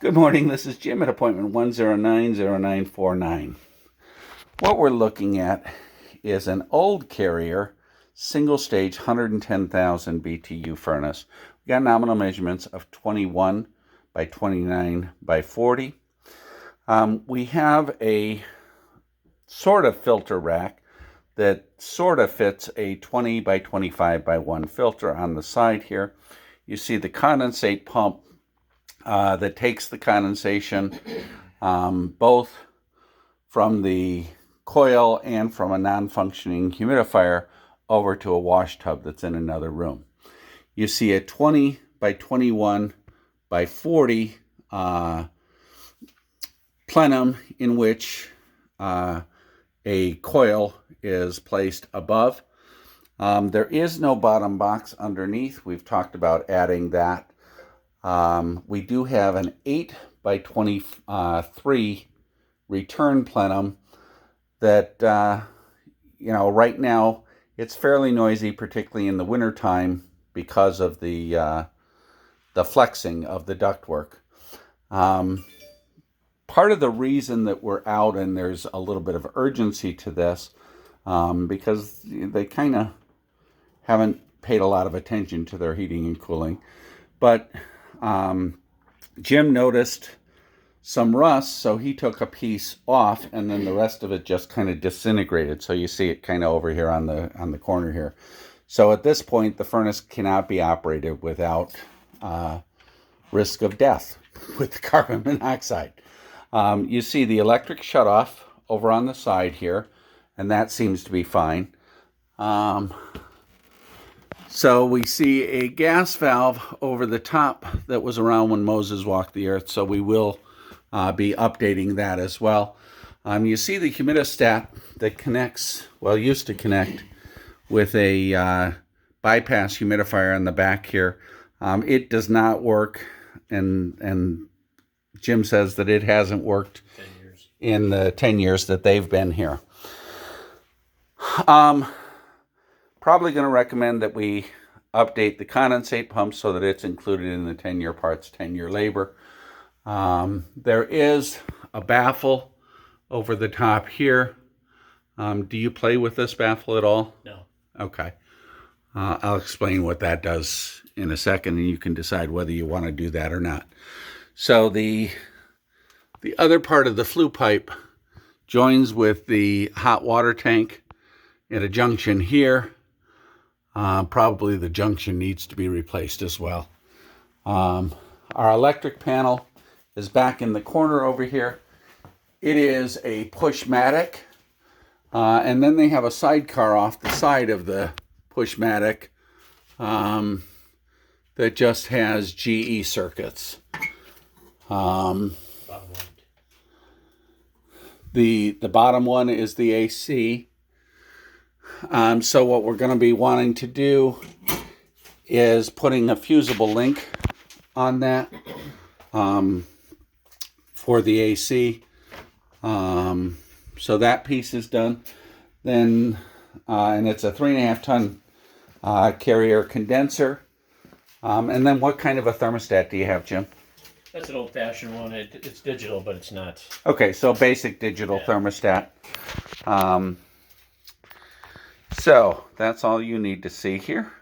Good morning, this is Jim at appointment 1090949. What we're looking at is an old Carrier single stage 110,000 BTU furnace. We got nominal measurements of 21 by 29 by 40. We have a sort of filter rack that sort of fits a 20 by 25 by 1 filter on the side here. You see the condensate pump that takes the condensation both from the coil and from a non-functioning humidifier over to a wash tub that's in another room. You see a 20 by 21 by 40 plenum in which a coil is placed above. There is no bottom box underneath. We've talked about adding that. We do have an 8 by 23 return plenum that, right now it's fairly noisy, particularly in the wintertime because of the flexing of the ductwork. Part of the reason that we're out, and there's a little bit of urgency to this, because they kind of haven't paid a lot of attention to their heating and cooling, but Jim noticed some rust, so he took a piece off, and then the rest of it just kind of disintegrated. So you see it kind of over here on the corner here. So at this point, the furnace cannot be operated without risk of death with the carbon monoxide. You see the electric shutoff over on the side here, and that seems to be fine. So we see a gas valve over the top that was around when Moses walked the earth, so we will be updating that as well. You see the humidistat that connects, used to connect with a bypass humidifier on the back here. It does not work, and Jim says that it hasn't worked in the 10 years that they've been here. Probably going to recommend that we update the condensate pump so that it's included in the 10-year parts, 10-year labor. There is a baffle over the top here. Do you play with this baffle at all? No. Okay. I'll explain what that does in a second, and you can decide whether you want to do that or not. So the other part of the flue pipe joins with the hot water tank at a junction here. Probably the junction needs to be replaced as well. Our electric panel is back in the corner over here. It is a Pushmatic, and then they have a sidecar off the side of the Pushmatic that just has GE circuits. The bottom one is the AC. So what we're going to be wanting to do is putting a fusible link on that for the AC. So that piece is done. Then, and it's a 3.5 ton Carrier condenser. And then what kind of a thermostat do you have, Jim? That's an old-fashioned one. It's digital, but it's not. Okay, so basic digital thermostat. So that's all you need to see here.